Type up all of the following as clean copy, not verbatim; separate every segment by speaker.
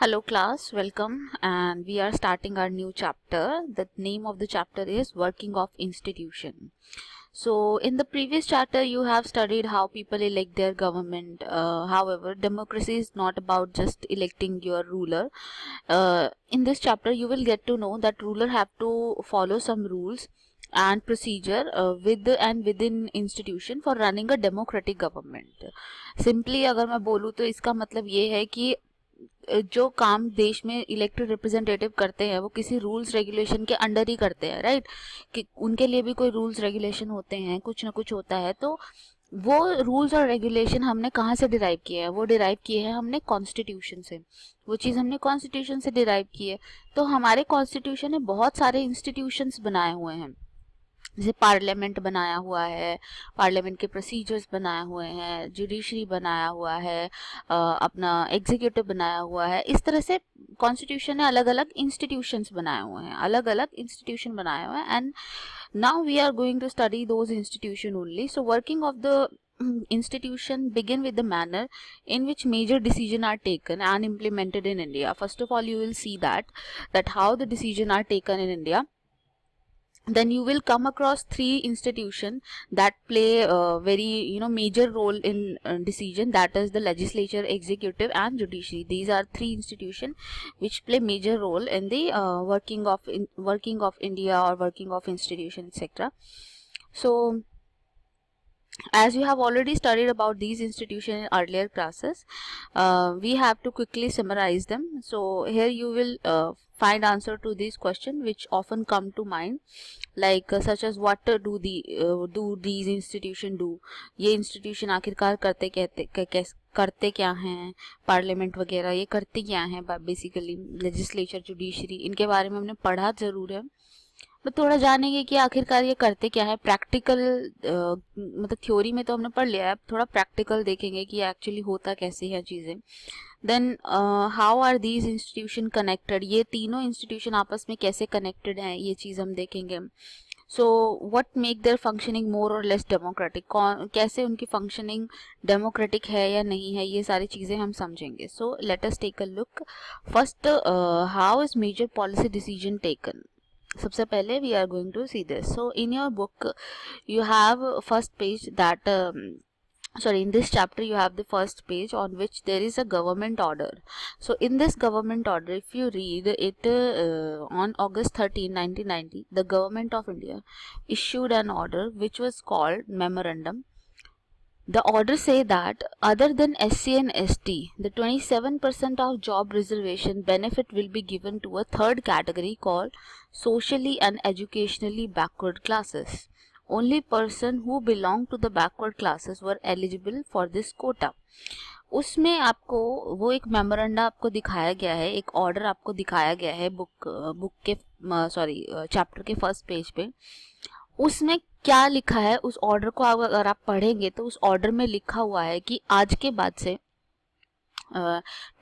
Speaker 1: Hello class, welcome, and we are starting our new chapter. The name of the chapter is Working of Institution. So in the previous chapter you have studied how people elect their government. However, democracy is not about just electing your ruler. In this chapter you will get to know that ruler have to follow some rules and procedure within institution for running a democratic government. Simply अगर मैं बोलूँ तो इसका मतलब ये है कि जो काम देश में इलेक्टेड रिप्रेजेंटेटिव करते हैं वो किसी रूल्स रेगुलेशन के अंडर ही करते हैं, राइट। कि उनके लिए भी कोई रूल्स रेगुलेशन होते हैं, कुछ ना कुछ होता है। तो वो रूल्स और रेगुलेशन हमने कहाँ से डिराइव किए हैं? वो डिराइव किए हैं हमने कॉन्स्टिट्यूशन से। वो चीज़ हमने कॉन्स्टिट्यूशन से डिराइव की है। तो हमारे कॉन्स्टिट्यूशन ने बहुत सारे इंस्टीट्यूशंस बनाए हुए हैं, जैसे पार्लियामेंट बनाया हुआ है, पार्लियामेंट के प्रोसीजर्स बनाए हुए हैं, जुडिशरी बनाया हुआ है, अपना एग्जीक्यूटिव बनाया हुआ है। इस तरह से कॉन्स्टिट्यूशन ने अलग अलग इंस्टीट्यूशंस बनाए हुए हैं, अलग अलग इंस्टीट्यूशन बनाए हुए हैं। And now we are going to study those institution only. So working of the institution begin with the manner in which major decisions are taken and implemented in India. First of all, you will see that how the decisions are taken in India. Then you will come across three institutions that play a very major role in decision, that is the legislature, executive and judiciary. These are three institutions which play major role in the working of India or working of institution, etc. So as you have already studied about these institutions in earlier classes, we have to quickly summarize them. So here you will find answer to these questions which often come to mind, like such as what do these institution do? ये institution आखिरकार करते क्या हैं? Parliament वगैरह ये करते क्या हैं? बेसिकली लेजिस्लेचर, जुडिशरी, इनके बारे में हमने पढ़ा जरूर है, तो थोड़ा जानेंगे कि आखिरकार ये करते क्या है। प्रैक्टिकल मतलब थ्योरी में तो हमने पढ़ लिया है, अब थोड़ा प्रैक्टिकल देखेंगे कि एक्चुअली होता कैसे है चीज़ें। Then how are these institution connected? ये तीनों इंस्टीट्यूशन आपस में कैसे कनेक्टेड हैं, ये चीज़ हम देखेंगे। So what make their functioning more और लेस डेमोक्रेटिक? कैसे उनकी फंक्शनिंग डेमोक्रेटिक है या नहीं है, ये सारी चीज़ें हम समझेंगे। So let us take a look. First, how is major policy decision taken? सबसे पहले we are going to see this. So in your book you have first page that in this chapter you have the first page on which there is a government order. So in this government order, if you read it, on August 13, 1990, the government of India issued an order which was called memorandum. The order say that other than SC and ST, the 27% of job reservation benefit will be given to a third category called socially and educationally backward classes. Only person who belong to the backward classes were eligible for this quota. उसमें आपको वो एक memoranda आपको दिखाया गया है, एक order आपको दिखाया गया है बुक के चैप्टर के फर्स्ट पेज पे। उसमें क्या लिखा है, उस ऑर्डर को अगर आप पढ़ेंगे तो उस ऑर्डर में लिखा हुआ है कि आज के बाद से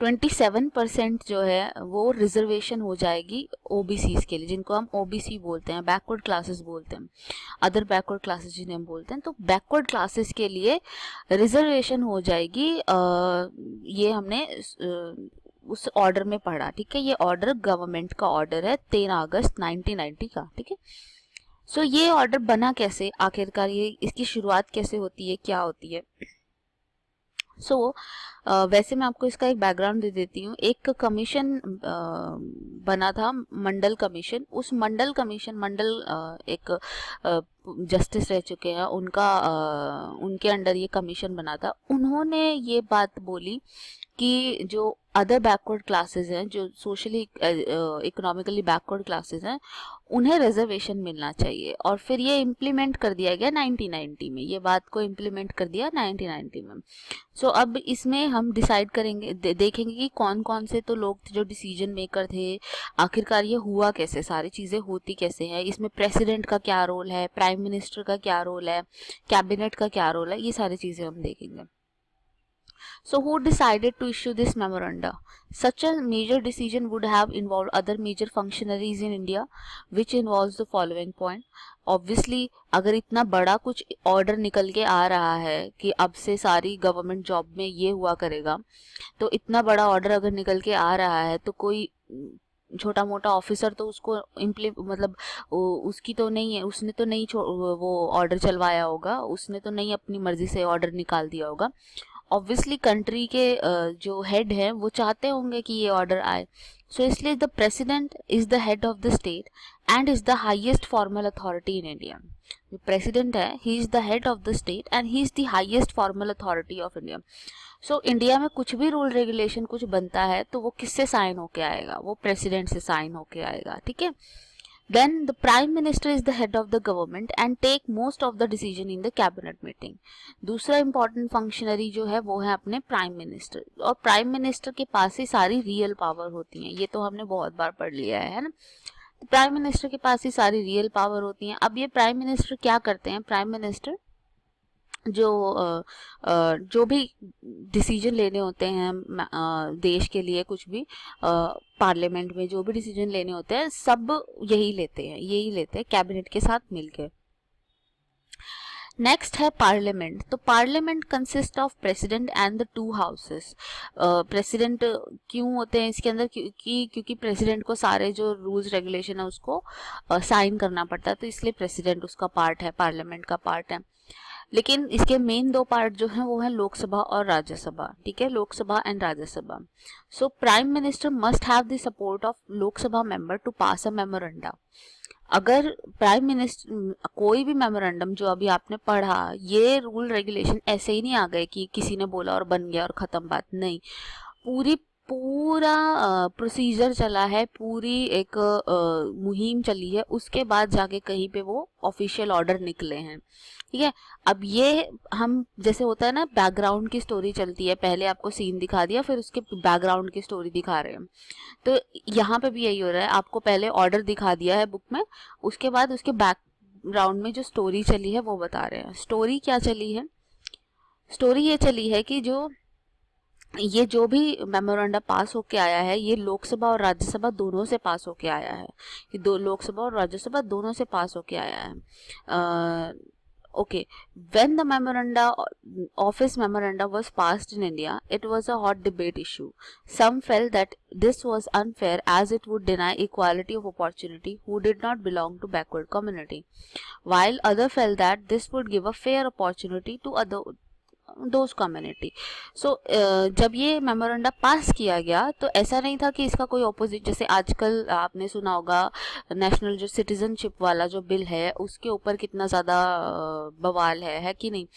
Speaker 1: 27% जो है वो रिजर्वेशन हो जाएगी ओबीसीज के लिए, जिनको हम ओबीसी बोलते हैं, बैकवर्ड क्लासेस बोलते हैं, अदर बैकवर्ड क्लासेस जिन्हें हम बोलते हैं। तो बैकवर्ड क्लासेस के लिए रिजर्वेशन हो जाएगी। ये हमने उस ऑर्डर में पढ़ा, ठीक है। ये ऑर्डर गवर्नमेंट का ऑर्डर है 13 अगस्त 1990 का, ठीक है। सो ये ऑर्डर बना कैसे, आखिरकार ये इसकी शुरुआत कैसे होती है, क्या होती है? सो वैसे मैं आपको इसका एक बैकग्राउंड दे देती हूँ। एक कमीशन बना था, मंडल कमीशन। उस मंडल एक जस्टिस रह चुके हैं, उनके अंडर ये कमीशन बना था। उन्होंने ये बात बोली कि जो अदर बैकवर्ड क्लासेस हैं, जो सोशली इकोनॉमिकली बैकवर्ड क्लासेस हैं, उन्हें रिजर्वेशन मिलना चाहिए। और फिर ये इम्प्लीमेंट कर दिया गया 1990 में, ये बात को इम्प्लीमेंट कर दिया 1990 में। सो अब इसमें हम डिसाइड करेंगे, देखेंगे कि कौन कौन से तो लोग थे जो डिसीजन मेकर थे, आखिरकार ये हुआ कैसे, सारी चीज़ें होती कैसे हैं, इसमें प्रेसिडेंट का क्या रोल है, प्राइम मिनिस्टर का क्या रोल है, कैबिनेट का क्या रोल है, ये सारी चीज़ें हम देखेंगे। So who decided to issue this memoranda? Such a major decision would have involved other major functionaries in India, which involves the following point. Obviously अगर इतना बड़ा कुछ ऑर्डर निकल के आ रहा है कि अब से सारी गवर्नमेंट जॉब में ये हुआ करेगा, तो इतना बड़ा ऑर्डर अगर निकल के आ रहा है तो कोई छोटा मोटा ऑफिसर तो उसको मतलब उसकी तो नहीं है, उसने तो नहीं वो ऑर्डर चलवाया होगा, उसने तो नहीं अपनी मर्जी से ऑर्डर निकाल दिया होगा। ऑब्वियसली कंट्री के जो हेड हैं वो चाहते होंगे कि ये ऑर्डर आए, सो इसलिए the president is the head of the state and is the highest formal authority in India. जो प्रेसिडेंट है, he is the head of the state and he is the highest formal authority of India. So India में कुछ भी rule regulation कुछ बनता है तो वो किससे साइन होके आएगा? वो प्रेसिडेंट से साइन होके आएगा, ठीक है। Then the prime minister is the head of the government and take most of the decision in the cabinet meeting. दूसरा important functionary जो है वो है अपने प्राइम मिनिस्टर, और प्राइम मिनिस्टर के पास ही सारी रियल पावर होती हैं। ये तो हमने बहुत बार पढ़ लिया है ना। प्राइम मिनिस्टर के पास ही सारी रियल पावर होती हैं। अब ये प्राइम मिनिस्टर क्या करते हैं? प्राइम मिनिस्टर जो भी डिसीजन लेने होते हैं देश के लिए, कुछ भी पार्लियामेंट में जो भी डिसीजन लेने होते हैं सब यही लेते हैं कैबिनेट के साथ मिलकर। नेक्स्ट है पार्लियामेंट। तो parliament consist of president and the two houses. President क्यों होते हैं इसके अंदर? क्योंकि प्रेसिडेंट को सारे जो रूल्स रेगुलेशन है उसको साइन करना पड़ता है, तो इसलिए प्रेसिडेंट उसका पार्ट है, पार्लियामेंट का पार्ट है। लेकिन इसके मेन दो पार्ट जो हैं वो है लोकसभा और राज्यसभा, ठीक है, Lok Sabha and Rajya Sabha. So prime minister must have the support of Lok Sabha member to pass a memorandum. अगर प्राइम मिनिस्टर कोई भी मेमोरेंडम जो अभी आपने पढ़ा, ये रूल रेगुलेशन ऐसे ही नहीं आ गए कि किसी ने बोला और बन गया और खत्म बात, नहीं। पूरा प्रोसीजर चला है, पूरी एक मुहिम चली है, उसके बाद जाके कहीं पे वो ऑफिशियल ऑर्डर निकले हैं, ठीक है। अब ये हम जैसे होता है ना, बैकग्राउंड की स्टोरी चलती है, पहले आपको सीन दिखा दिया फिर उसके बैकग्राउंड की स्टोरी दिखा रहे हैं, तो यहाँ पे भी यही हो रहा है। आपको पहले ऑर्डर दिखा दिया है बुक में, उसके बाद उसके बैकग्राउंड में जो स्टोरी चली है वो बता रहे हैं। स्टोरी क्या चली है? स्टोरी ये चली है कि ये जो भी मेमोरेंडम पास होके आया है, ये लोकसभा और राज्यसभा दोनों से पास होके आया है। ये दो लोकसभा और राज्यसभा दोनों से पास होके आया है। Okay, when the office memoranda was passed in India, it was a hot debate issue. Some felt that this was unfair as it would deny equality of opportunity who did not belong to backward community, while others felt that this would give a fair opportunity to दोस्त community. सो जब ये memorandum पास किया गया तो ऐसा नहीं था कि इसका कोई ऑपोजिट, जैसे आजकल आपने सुना होगा नेशनल जो सिटीजनशिप वाला जो बिल है उसके ऊपर कितना ज़्यादा बवाल है कि नहीं।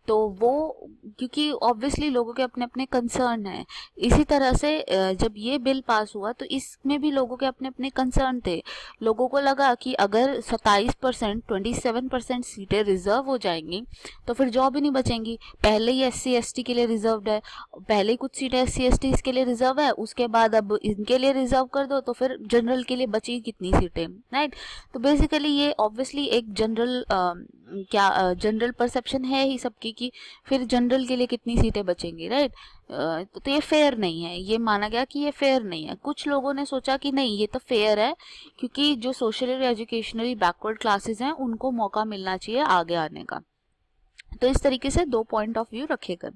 Speaker 1: तो वो क्योंकि ऑब्वियसली लोगों के अपने अपने कंसर्न हैं, इसी तरह से जब ये बिल पास हुआ तो इसमें भी लोगों के अपने अपने कंसर्न थे। लोगों को लगा कि अगर 27% 27% सीटें रिजर्व हो जाएंगी तो फिर जॉब ही नहीं बचेंगी। पहले ही SC ST के लिए रिजर्व है, पहले ही कुछ सीटें SC ST के लिए रिजर्व है, उसके बाद अब इनके लिए रिजर्व कर दो तो फिर जनरल के लिए बची कितनी सीटें, राइट। तो बेसिकली ये ऑब्वियसली एक जनरल परसेप्शन है ही सबकी कि फिर जनरल के लिए कितनी सीटें बचेंगी, राइट। तो ये फेयर नहीं है, ये माना गया कि ये फेयर नहीं है। कुछ लोगों ने सोचा कि नहीं ये तो फेयर है, क्योंकि जो सोशली और एजुकेशनली बैकवर्ड क्लासेस हैं उनको मौका मिलना चाहिए आगे आने का। तो इस तरीके से दो पॉइंट ऑफ व्यू रखे गए।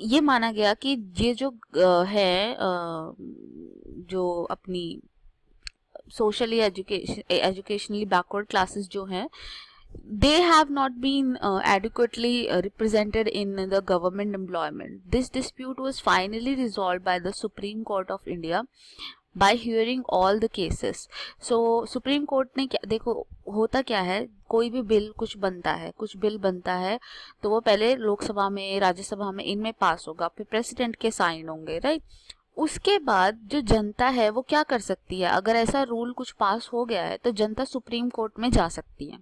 Speaker 1: ये माना गया कि ये जो है जो अपनी सोशली एजुकेशनली बैकवर्ड क्लासेस जो हैं, they have not been adequately represented in the government employment. This dispute was finally resolved by the Supreme Court of India by hearing all the cases. So Supreme Court ने क्या, देखो होता क्या है, कोई भी बिल कुछ बिल बनता है तो वो पहले लोकसभा में राज्यसभा में इनमें पास होगा, फिर प्रेसिडेंट के साइन होंगे, राइट। उसके बाद जो जनता है वो क्या कर सकती है? अगर ऐसा रूल कुछ पास हो गया है तो जनता सुप्रीम कोर्ट में जा सकती है,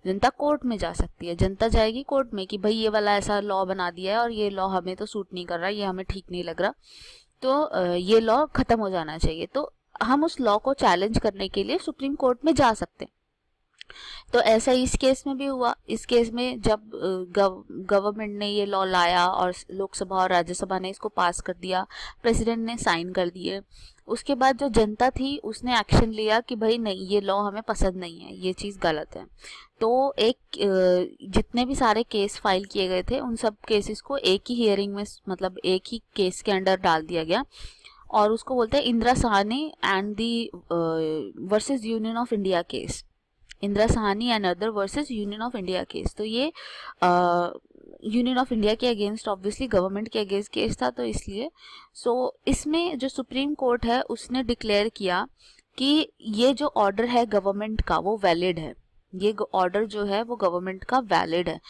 Speaker 1: जनता कोर्ट में जा सकती है। जनता जाएगी कोर्ट में कि भाई ये वाला ऐसा लॉ बना दिया है और ये लॉ हमें तो सूट नहीं कर रहा, ये हमें ठीक नहीं लग रहा, तो ये लॉ खत्म हो जाना चाहिए। तो हम उस लॉ को चैलेंज करने के लिए सुप्रीम कोर्ट में जा सकते हैं। तो ऐसा इस केस में भी हुआ। इस केस में जब गवर्नमेंट ने ये लॉ लाया और लोकसभा और राज्यसभा ने इसको पास कर दिया, प्रेसिडेंट ने साइन कर दिए, उसके बाद जो जनता थी उसने एक्शन लिया कि भाई नहीं, ये लॉ हमें पसंद नहीं है, ये चीज़ गलत है। तो जितने भी सारे केस फाइल किए गए थे उन सब केसेस को एक ही हियरिंग में, मतलब एक ही केस के अंडर डाल दिया गया, और उसको बोलते हैं Indira Sahni and the versus union of India case. Indira Sahni and other versus union of India case. तो ये यूनियन ऑफ इंडिया के अगेंस्ट, ऑब्वियसली गवर्नमेंट के अगेंस्ट केस था, तो इसलिए इसमें जो सुप्रीम कोर्ट है उसने डिक्लेयर किया कि ये जो ऑर्डर है गवर्नमेंट का वो वैलिड है, ये ऑर्डर जो है वो गवर्नमेंट का वैलिड है।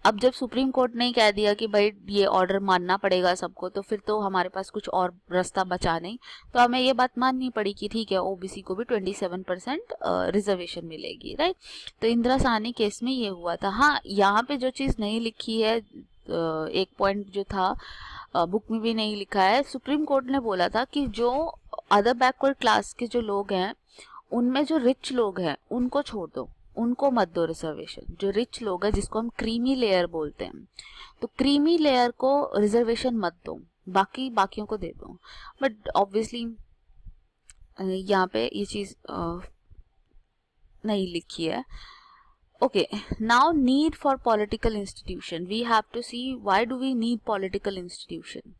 Speaker 1: अब जब सुप्रीम कोर्ट ने कह दिया कि भाई ये ऑर्डर मानना पड़ेगा सबको, तो फिर तो हमारे पास कुछ और रास्ता बचा नहीं, तो हमें ये बात माननी पड़ी कि ठीक है, ओबीसी को भी 27% रिजर्वेशन मिलेगी, राइट। तो इंदिरा साहनी केस में ये हुआ था। हाँ, यहाँ पे जो चीज़ नहीं लिखी है, एक पॉइंट जो था बुक में भी नहीं लिखा है, सुप्रीम कोर्ट ने बोला था कि जो अदर बैकवर्ड क्लास के जो लोग हैं उनमें जो रिच लोग हैं उनको छोड़ दो, उनको मत दो रिजर्वेशन। जो रिच लोग हैं जिसको हम क्रीमी लेयर बोलते हैं, तो क्रीमी लेयर को रिजर्वेशन मत दो, बाकियों को दे दो। बट ऑब्वियसली यहाँ पे ये चीज़ नहीं लिखी है। Okay, now need for political institution. We have to see why do we need political institution.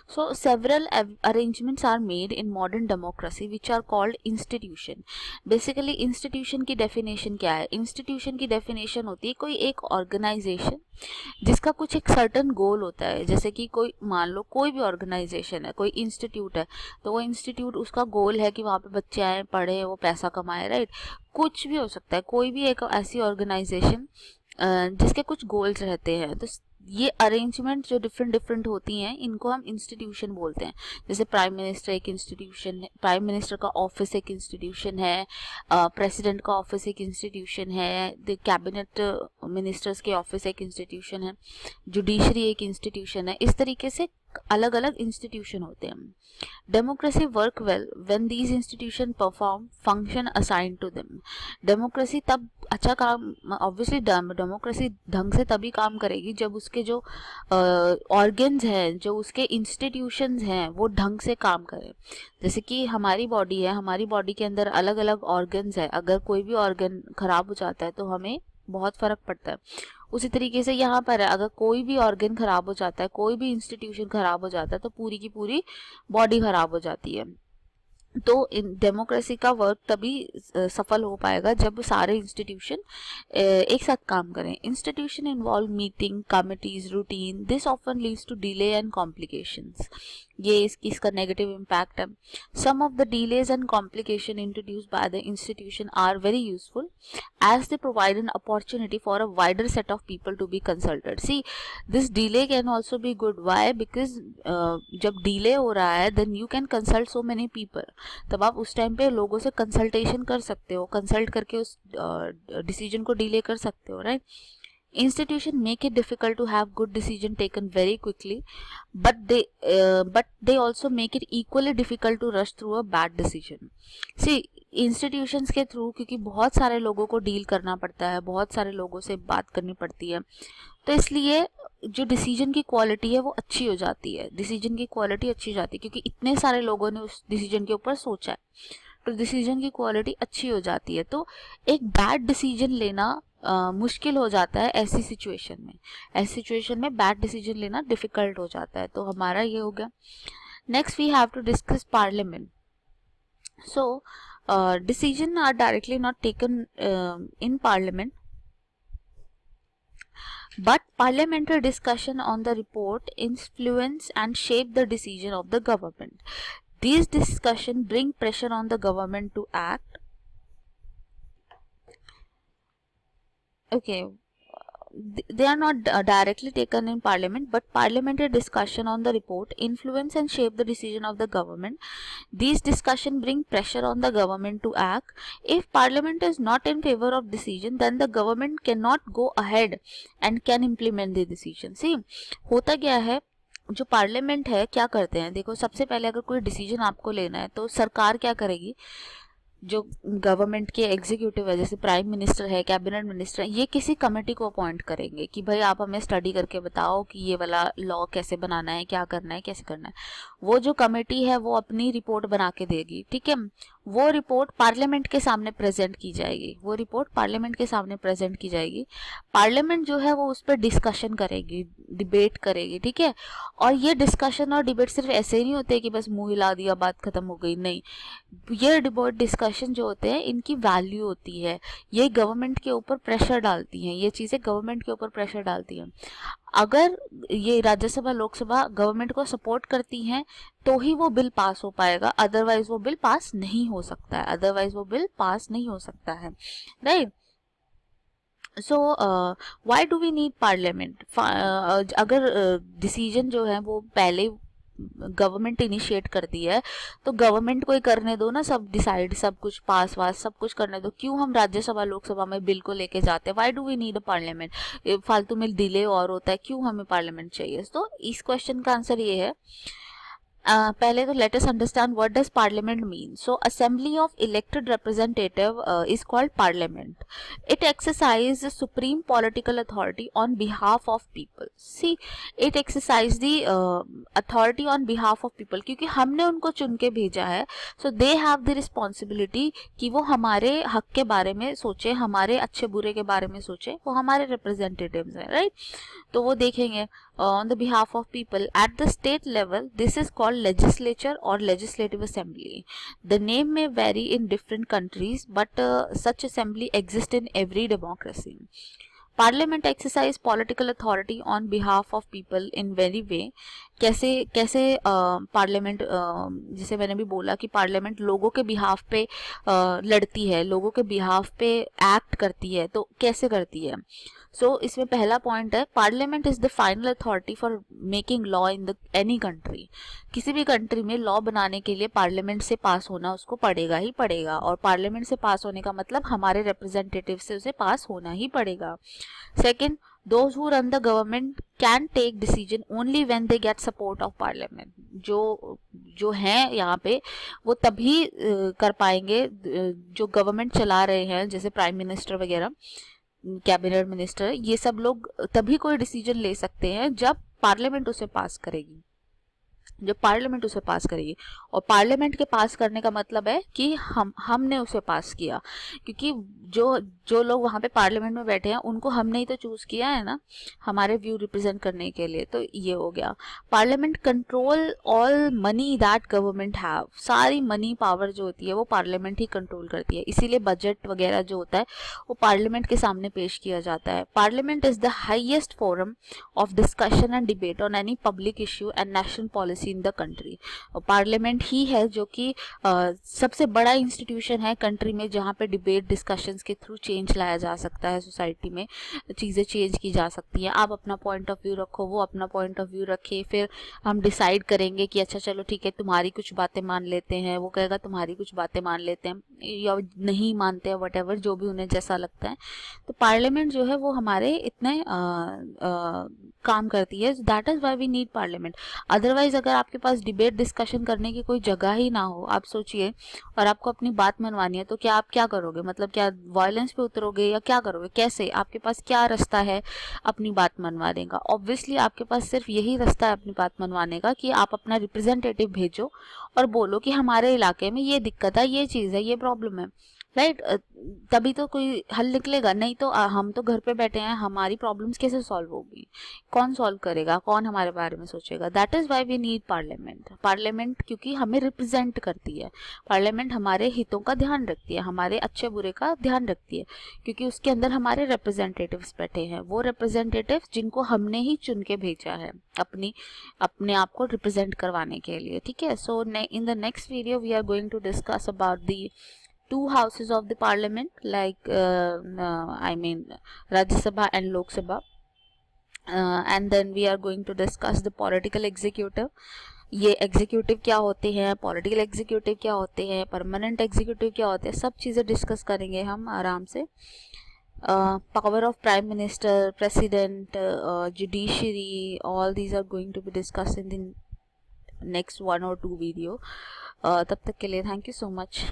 Speaker 1: So several arrangements are made in modern democracy which are called institution. Basically institution की definition क्या है? Institution की definition होती है कोई एक organization जिसका कुछ एक सर्टन गोल होता है। जैसे कि कोई, मान लो कोई भी ऑर्गेनाइजेशन है, कोई इंस्टीट्यूट है, तो वो इंस्टीट्यूट, उसका गोल है कि वहाँ पे बच्चे आए, पढ़े, वो पैसा कमाए, राइट। कुछ भी हो सकता है, कोई भी एक ऐसी ऑर्गेनाइजेशन जिसके कुछ गोल्स रहते हैं। तो ये अरेंजमेंट जो डिफरेंट डिफरेंट होती हैं इनको हम इंस्टीट्यूशन बोलते हैं। जैसे प्राइम मिनिस्टर एक इंस्टीट्यूशन है, प्राइम मिनिस्टर का ऑफिस एक इंस्टीट्यूशन है, प्रेसिडेंट का ऑफिस एक इंस्टीट्यूशन है, द कैबिनेट मिनिस्टर्स के ऑफिस एक इंस्टीट्यूशन है, जुडिशरी एक इंस्टीट्यूशन है। इस तरीके से अलग अलग इंस्टीट्यूशन होते हैं। Democracy work well when these institution perform function assigned to them. Democracy तब अच्छा काम, ऑब्वियसली डेमोक्रेसी ढंग से तभी काम करेगी जब उसके जो ऑर्गन्स हैं, जो उसके इंस्टीट्यूशंस हैं, वो ढंग से काम करें। जैसे कि हमारी बॉडी है, हमारी बॉडी के अंदर अलग अलग ऑर्गन्स है, अगर कोई भी ऑर्गन खराब हो जाता है तो हमें बहुत फर्क पड़ता है। उसी तरीके से यहाँ पर है, अगर कोई भी ऑर्गन खराब हो जाता है, कोई भी इंस्टीट्यूशन खराब हो जाता है, तो पूरी की पूरी बॉडी खराब हो जाती है। तो इन डेमोक्रेसी का वर्क तभी सफल हो पाएगा जब सारे इंस्टीट्यूशन एक साथ काम करें। Institution involve meeting, committees, routine, this often leads to delay and complications. ये इसका नेगेटिव इम्पैक्ट है। Some of the delays and complication introduced by the institution are very useful as they provide an opportunity for a wider set of people to be consulted. See, this delay can also be good. Why? Because जब delay हो रहा है then you can consult so many people. तब आप उस time पे लोगों से कंसल्टेशन कर सकते हो, कंसल्ट करके उस डिसीजन को डिले कर सकते हो, right. Institution make it difficult to have good decision taken very quickly, but they also make it equally difficult to rush through a bad decision. See, institutions के थ्रू, क्योंकि बहुत सारे लोगों को डील करना पड़ता है, बहुत सारे लोगों से बात करनी पड़ती है, तो इसलिए जो डिसीजन की क्वालिटी है वो अच्छी हो जाती है, डिसीजन की क्वालिटी अच्छी हो जाती है, क्योंकि इतने सारे लोगों ने उस डिसीजन के ऊपर सोचा है, तो डिसीजन की क्वालिटी अच्छी हो जाती है। तो एक बैड डिसीजन लेना मुश्किल हो जाता है ऐसी सिचुएशन में। ऐसी सिचुएशन में बैड डिसीजन लेना डिफिकल्ट हो जाता है। तो हमारा ये हो गया। Next we have to discuss parliament. सो decision are directly not taken in parliament, but parliamentary discussion on the report influence and shape the decision of the government. These discussion bring pressure on the government to act. Okay, they are not directly taken in parliament, but parliamentary discussion on the report influence and shape the decision of the government. These discussion bring pressure on the government to act. If parliament is not in favor of decision, then the government cannot go ahead and can implement the decision. See, होता क्या है, जो parliament है क्या करते हैं, देखो सबसे पहले अगर कोई डिसीजन आपको लेना है तो सरकार क्या करेगी, जो गवर्नमेंट के एग्जीक्यूटिव है, जैसे प्राइम मिनिस्टर है, कैबिनेट मिनिस्टर है, ये किसी कमेटी को अपॉइंट करेंगे कि भाई आप हमें स्टडी करके बताओ कि ये वाला लॉ कैसे बनाना है, क्या करना है, कैसे करना है। वो जो कमेटी है वो अपनी रिपोर्ट बना के देगी, ठीक है। वो रिपोर्ट पार्लियामेंट के सामने प्रेजेंट की जाएगी, वो रिपोर्ट पार्लियामेंट के सामने प्रेजेंट की जाएगी। पार्लियामेंट जो है वो उस पर डिस्कशन करेगी, डिबेट करेगी, ठीक है। और ये डिस्कशन और डिबेट सिर्फ ऐसे ही नहीं होते कि बस मुंह हिला दिया बात खत्म हो गई, नहीं। ये डिबेट डिस्कशन जो होते हैं इनकी वैल्यू होती है, ये गवर्नमेंट के ऊपर प्रेशर डालती हैं, ये चीज़ें गवर्नमेंट के ऊपर प्रेशर डालती हैं। अगर ये राज्यसभा लोकसभा गवर्नमेंट को सपोर्ट करती हैं तो ही वो बिल पास हो पाएगा, अदरवाइज वो बिल पास नहीं हो सकता है, अदरवाइज वो बिल पास नहीं हो सकता है, right. So why do we need parliament? अगर डिसीजन जो है वो पहले गवर्नमेंट इनिशिएट कर दिया है तो गवर्नमेंट को ही करने दो ना, सब डिसाइड, सब कुछ पास वास सब कुछ करने दो। क्यों हम राज्यसभा लोकसभा में बिल को लेके जाते हैं? Why do we need a parliament? फालतू में डिले और होता है, क्यों हमें पार्लियामेंट चाहिए? तो इस क्वेश्चन का आंसर ये है, पहले तो let us understand what does parliament mean. So assembly of elected representative is called parliament. It exercise supreme political authority on behalf of people. See, it exercise the authority on behalf of people, क्योंकि हमने उनको चुन के भेजा है। So they have the responsibility कि वो हमारे हक के बारे में सोचे, हमारे अच्छे बुरे के बारे में सोचे, वो हमारे रिप्रेजेंटेटिव्स हैं, राइट। तो वो देखेंगे on the behalf of people. At the state level, this is called legislature or legislative assembly. The name may vary in different countries, but such assembly exists in every democracy. Parliament exercise political authority on behalf of people in very way. कैसे कैसे parliament, जैसे मैंने भी बोला कि parliament लोगों के behalf पे लड़ती है, लोगों के बिहाफ पे एक्ट करती है, तो कैसे करती है? सो इसमें पहला पॉइंट है, parliament is the final authority for making law in the any country. किसी भी कंट्री में लॉ बनाने के लिए पार्लियामेंट से पास होना उसको पड़ेगा ही पड़ेगा, और पार्लियामेंट से पास होने का मतलब हमारे रिप्रेजेंटेटिव से उसे पास होना ही पड़ेगा। Second, those who run the government can take decision only when they get support of parliament. जो हैं यहाँ पे वो तभी कर पाएंगे, जो गवर्नमेंट चला रहे हैं जैसे प्राइम मिनिस्टर वगैरह, कैबिनेट मिनिस्टर, ये सब लोग तभी कोई डिसीजन ले सकते हैं जब पार्लियामेंट उसे पास करेगी, जब पार्लियामेंट उसे पास करेगी। और पार्लियामेंट के पास करने का मतलब है कि हमने उसे पास किया, क्योंकि जो जो लोग वहाँ पे पार्लियामेंट में बैठे हैं उनको हमने ही तो चूज किया है ना, हमारे व्यू रिप्रेजेंट करने के लिए। तो ये हो गया। Parliament control all money that government have. सारी मनी पावर जो होती है वो पार्लियामेंट ही कंट्रोल करती है, इसीलिए बजट वगैरह जो होता है वो पार्लियामेंट के सामने पेश किया जाता है। Parliament is the highest forum of discussion and debate on any public issue and national policy in the country. Parliament ही है जो कि सबसे बड़ा इंस्टीट्यूशन है कंट्री में, जहाँ पे डिबेट डिस्कशंस के थ्रू चेंज लाया जा सकता है, सोसाइटी में चीज़ें चेंज की जा सकती हैं। आप अपना पॉइंट ऑफ व्यू रखो, वो अपना पॉइंट ऑफ व्यू रखे, फिर हम डिसाइड करेंगे कि अच्छा चलो ठीक है तुम्हारी कुछ बातें मान लेते हैं, वो कहेगा तुम्हारी कुछ बातें मान लेते हैं, या नहीं मानते हैं, वट जो भी उन्हें जैसा लगता है। तो पार्लियामेंट जो है वो हमारे इतने काम करती है। That is why we need parliament. Otherwise अगर आपके पास डिबेट डिस्कशन करने की कोई जगह ही ना हो, आप सोचिए, और आपको अपनी बात मनवानी है, तो क्या आप क्या करोगे? मतलब क्या वायलेंस पे उतरोगे या क्या करोगे? कैसे? आपके पास क्या रास्ता है अपनी बात मनवाने का? ऑब्वियसली आपके पास सिर्फ यही रास्ता है अपनी बात मनवाने का कि आप अपना रिप्रेजेंटेटिव भेजो और बोलो कि हमारे इलाके में ये दिक्कत है, ये चीज़ है, ये प्रॉब्लम है, राइट। तभी तो कोई हल निकलेगा, नहीं तो हम तो घर पे बैठे हैं, हमारी प्रॉब्लम्स कैसे सॉल्व होगी? कौन सॉल्व करेगा? कौन हमारे बारे में सोचेगा? That is why we need parliament. Parliament क्योंकि हमें रिप्रेजेंट करती है, पार्लियामेंट हमारे हितों का ध्यान रखती है, हमारे अच्छे बुरे का ध्यान रखती है, क्योंकि उसके अंदर हमारे रिप्रेजेंटेटिव्स बैठे हैं, वो रिप्रेजेंटेटिव्स जिनको हमने ही चुन के भेजा है अपने आप को रिप्रेजेंट करवाने के लिए, ठीक है। So in the next video we are going to discuss about the two houses of the parliament, like I mean Rajya Sabha and Lok Sabha, and then we are going to discuss the political executive. ये executive क्या होते हैं, political executive क्या होते हैं, permanent executive क्या होते हैं, सब चीज़ें डिस्कस करेंगे हम आराम से। Power of prime minister, president, judiciary, all these are going to be discuss in the next 1 or 2 video. तब तक के लिए थैंक यू सो मच।